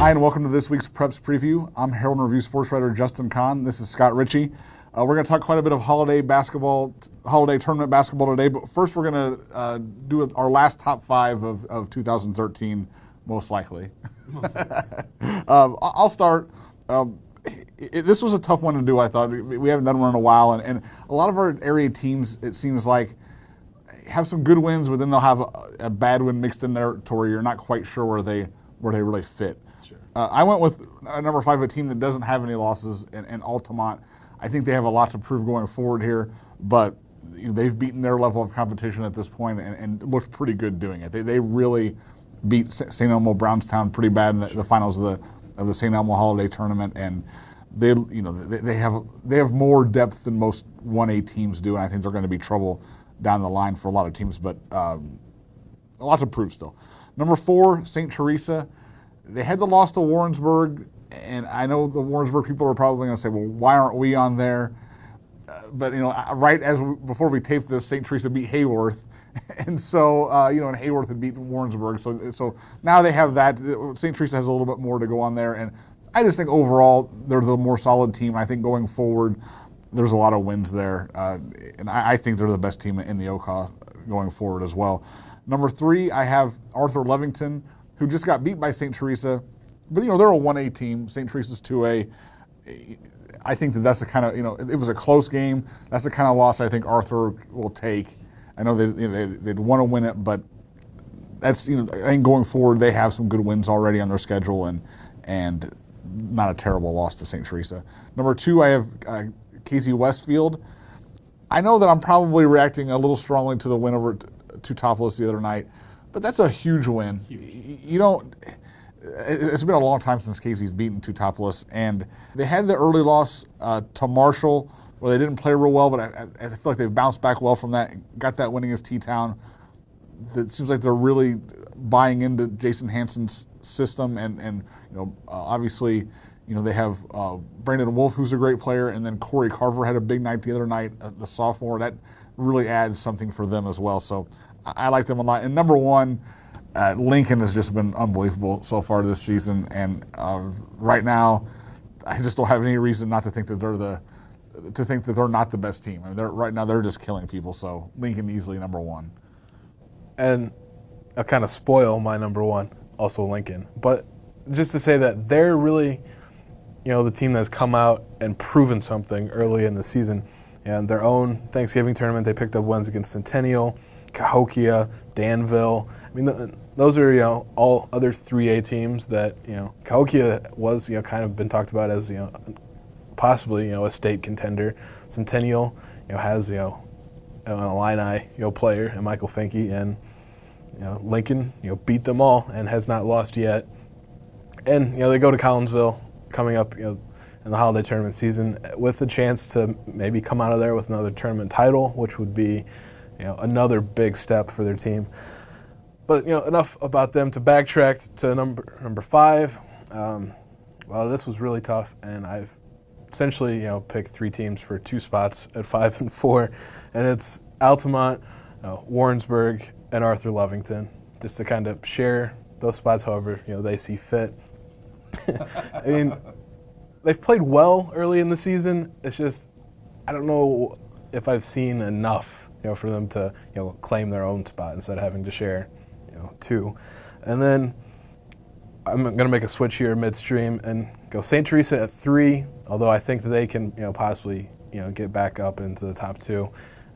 Hi, and welcome to this week's Preps Preview. I'm Herald and Review sports writer Justin Conn. This is Scott Richey. We're going to talk quite a bit of holiday tournament basketball today, but first we're going to do our last top five of 2013, most likely. I'll start. This was a tough one to do, I thought. We haven't done one in a while, and a lot of our area teams, it seems like, have some good wins, but then they'll have a bad win mixed in there to where you're not quite sure where they really fit. Sure. I went with number 5, a team that doesn't have any losses, in Altamont. I think they have a lot to prove going forward here, but they've beaten their level of competition at this point and looked pretty good doing it. They really beat St. Elmo Brownstown pretty bad in the finals of the St. Elmo Holiday Tournament, and they have more depth than most 1A teams do, and I think they're going to be trouble down the line for a lot of teams, but a lot to prove still. Number 4, St. Teresa. They had the loss to Warrensburg, and I know the Warrensburg people are probably going to say, well, why aren't we on there? But, before we taped this, St. Teresa beat Hayworth, and so, and Hayworth had beaten Warrensburg, so now they have that. St. Teresa has a little bit more to go on there, and I just think overall they're the more solid team. I think going forward, there's a lot of wins there, and I think they're the best team in the OCA going forward as well. Number 3, I have Arthur Levington, who just got beat by St. Teresa, but they're a 1A team. St. Teresa's 2A. I think that's the kind of it was a close game. That's the kind of loss I think Arthur will take. I know they'd want to win it, but that's I think going forward they have some good wins already on their schedule and not a terrible loss to St. Teresa. Number 2, I have Casey Westfield. I know that I'm probably reacting a little strongly to the win over Teutopolis the other night, but that's a huge win. It's been a long time since Casey's beaten Teutopolis, and they had the early loss to Marshall where they didn't play real well, but I feel like they've bounced back well from that, got that win against T-Town. It seems like they're really buying into Jason Hansen's system, and obviously, they have Brandon Wolf, who's a great player, and then Corey Carver had a big night the other night, the sophomore. That really adds something for them as well. So I like them a lot. And number 1, Lincoln has just been unbelievable so far this season, and right now, I just don't have any reason not to think that they're not the best team. I mean, right now they're just killing people. So Lincoln easily number 1. And I'll kind of spoil my number 1, also Lincoln. But just to say that they're really, the team that's come out and proven something early in the season. And their own Thanksgiving tournament, they picked up wins against Centennial, Cahokia, Danville. I mean, those are, all other 3A teams that, Cahokia was, kind of been talked about as, possibly, a state contender. Centennial, has, an Illini, player, and Michael Finke, and, Lincoln, beat them all and has not lost yet. And, they go to Collinsville coming up, in the holiday tournament season with a chance to maybe come out of there with another tournament title, which would be, another big step for their team. But, enough about them. To backtrack to number 5. Well, this was really tough, and I've essentially, picked 3 teams for 2 spots at 5 and 4, and it's Altamont, Warrensburg, and Arthur Levington, just to kind of share those spots however, they see fit. I mean, they've played well early in the season. It's just, I don't know if I've seen enough, for them to, claim their own spot instead of having to share, 2. And then I'm going to make a switch here midstream and go St. Teresa at 3, although I think that they can, possibly, get back up into the top 2.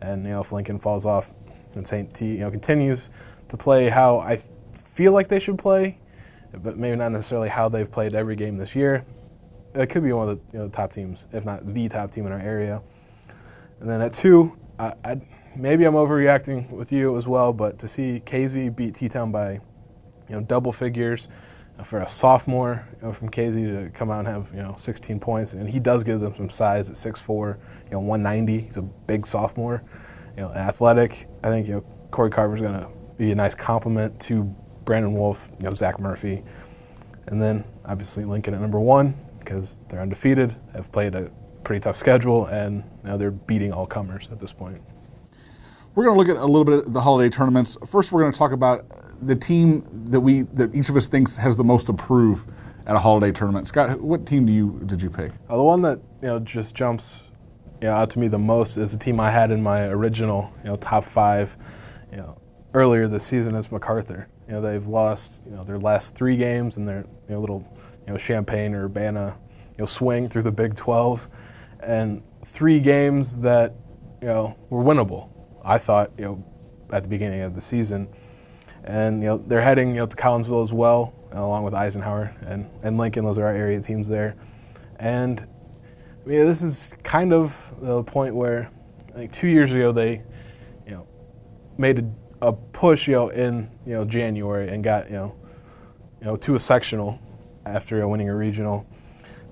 And, if Lincoln falls off and St. T, continues to play how I feel like they should play, but maybe not necessarily how they've played every game this year, it could be one of the top teams, if not the top team in our area. And then at 2, maybe I'm overreacting with you as well, but to see KZ beat T-Town by double figures for a sophomore from KZ to come out and have 16 points, and he does give them some size at 6'4", 190. He's a big sophomore, athletic. I think Corey Carver's going to be a nice complement to Brandon Wolf, Zach Murphy, and then obviously Lincoln at number 1 because they're undefeated, have played a pretty tough schedule, and now they're beating all comers at this point. We're going to look at a little bit at the holiday tournaments. First, we're going to talk about the team that each of us thinks has the most to prove at a holiday tournament. Scott, what team did you pick? The one that just jumps out to me the most is the team I had in my original top 5 earlier this season is MacArthur. They've lost their last 3 games in their little Champaign-Urbana swing through the Big 12, and 3 games that were winnable, I thought, at the beginning of the season. And they're heading to Collinsville as well, along with Eisenhower and Lincoln. Those are our area teams there. And this is kind of the point where I think 2 years ago they made a push in January and got to a sectional after winning a regional.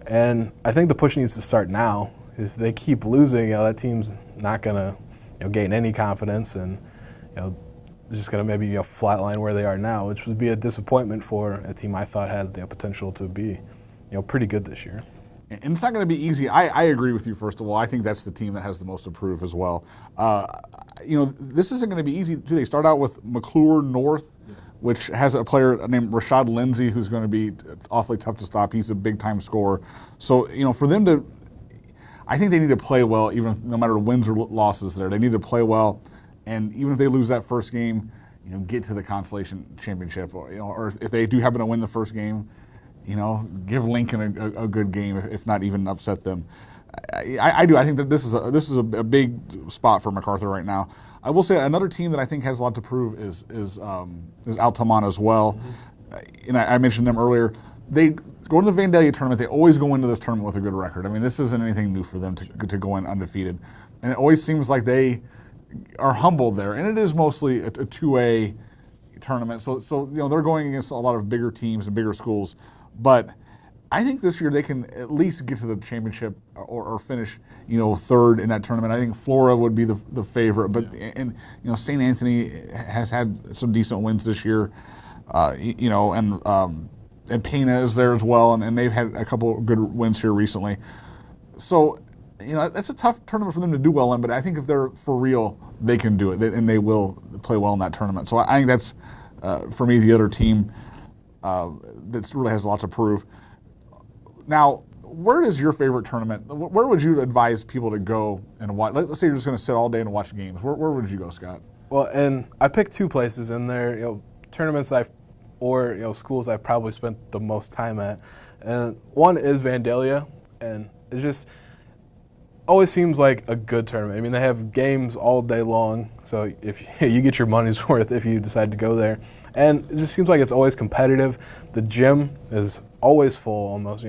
And I think the push needs to start now. Is they keep losing, that team's not going to gain any confidence, and they're just going to maybe flatline where they are now, which would be a disappointment for a team I thought had the potential to be pretty good this year. And it's not going to be easy. I agree with you, first of all. I think that's the team that has the most to prove as well. This isn't going to be easy, too. They start out with McClure North, which has a player named Rashad Lindsay who's going to be awfully tough to stop. He's a big-time scorer. So, for them to – I think they need to play well, even no matter wins or losses there. They need to play well, and even if they lose that first game, get to the consolation championship. Or if they do happen to win the first game, give Lincoln a good game, if not even upset them. I do. I think that this is a big spot for MacArthur right now. I will say another team that I think has a lot to prove is Altamont as well. Mm-hmm. And I mentioned them earlier. They go into the Vandalia tournament. They always go into this tournament with a good record. I mean, this isn't anything new for them to go in undefeated. And it always seems like they are humbled there. And it is mostly a 2A tournament. So they're going against a lot of bigger teams and bigger schools. But I think this year they can at least get to the championship or finish, third in that tournament. I think Flora would be the favorite, but and St. Anthony has had some decent wins this year, and Pena is there as well, and they've had a couple of good wins here recently. So, that's a tough tournament for them to do well in, but I think if they're for real, they can do it, and they will play well in that tournament. So I think that's, for me, the other team that really has a lot to prove. Now, where is your favorite tournament? Where would you advise people to go and watch? Let's say you're just going to sit all day and watch games. Where would you go, Scott? Well, and I picked 2 places, and they're tournaments schools I've probably spent the most time at. And one is Vandalia, and it just always seems like a good tournament. I mean, they have games all day long, so if you get your money's worth if you decide to go there. And it just seems like it's always competitive. The gym is always full almost,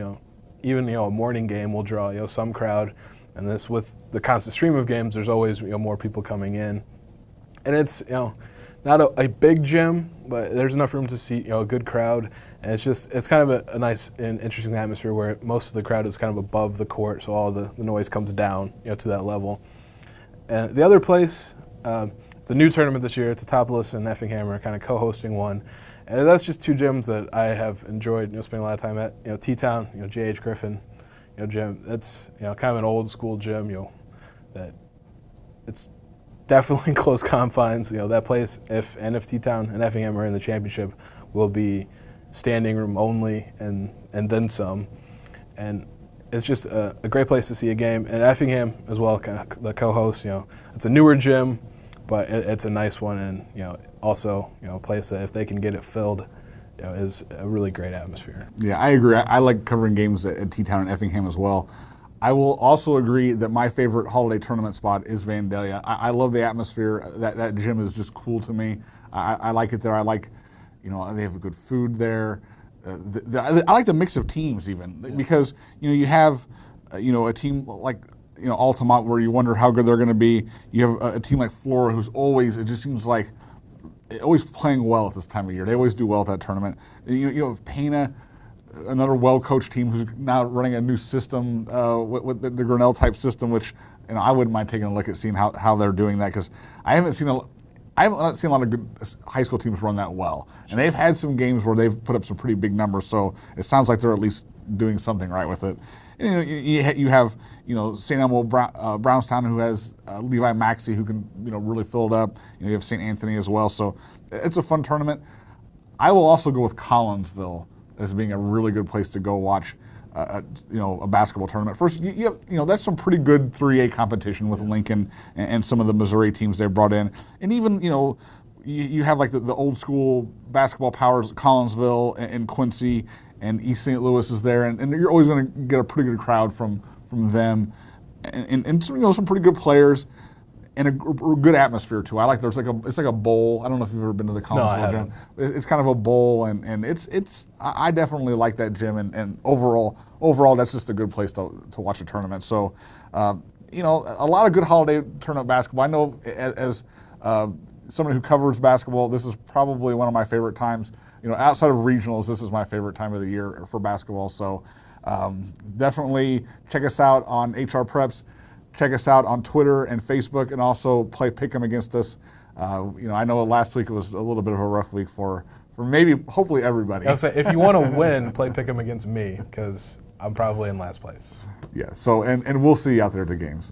even a morning game will draw some crowd, and this with the constant stream of games, there's always more people coming in, and it's not a big gym, but there's enough room to seat a good crowd, and it's kind of a nice and interesting atmosphere where most of the crowd is kind of above the court, so all the noise comes down to that level. And the other place, it's a new tournament this year. It's Totopolis and Effingham are kind of co-hosting one. And that's just 2 gyms that I have enjoyed, spending a lot of time at. T-Town, J.H. Griffin, gym. That's kind of an old school gym, that it's definitely close confines. That place, if T-Town and Effingham are in the championship, will be standing room only and then some. And it's just a great place to see a game. And Effingham as well, kind of the co-host. It's a newer gym, but it's a nice one, and also a place that if they can get it filled, is a really great atmosphere. Yeah, I agree. I like covering games at T-Town and Effingham as well. I will also agree that my favorite holiday tournament spot is Vandalia. I love the atmosphere. That gym is just cool to me. I like it there. I like, they have good food there. I like the mix of teams even, because you have a team like Altamont where you wonder how good they're going to be. You have a team like Flora who's always, it just seems like, always playing well at this time of year. They always do well at that tournament. You have Pena, another well-coached team who's now running a new system with the Grinnell type system, which I wouldn't mind taking a look at seeing how they're doing that, because I haven't seen a lot of good high school teams run that well, and they've had some games where they've put up some pretty big numbers. So it sounds like they're at least doing something right with it. And, you have St. Elmo Brownstown, who has Levi Maxey, who can really fill it up. You have St. Anthony as well. So it's a fun tournament. I will also go with Collinsville as being a really good place to go watch a basketball tournament. First, that's some pretty good 3A competition with Lincoln and some of the Missouri teams they brought in, and even you have like the old school basketball powers, Collinsville and Quincy and East St. Louis is there, and you're always going to get a pretty good crowd from them, and some pretty good players. And a good atmosphere too. I like it's like a bowl. I don't know if you've ever been to the Collinsville gym. It's kind of a bowl, and I definitely like that gym. And overall, that's just a good place to watch a tournament. So, a lot of good holiday tournament basketball. I know as somebody who covers basketball, this is probably one of my favorite times. Outside of regionals, this is my favorite time of the year for basketball. So, definitely check us out on HR Preps. Check us out on Twitter and Facebook, and also play Pick'em against us. I know last week it was a little bit of a rough week for hopefully everybody. I'll say, if you want to win, play Pick'em against me, because I'm probably in last place. Yeah. So and we'll see you out there at the games.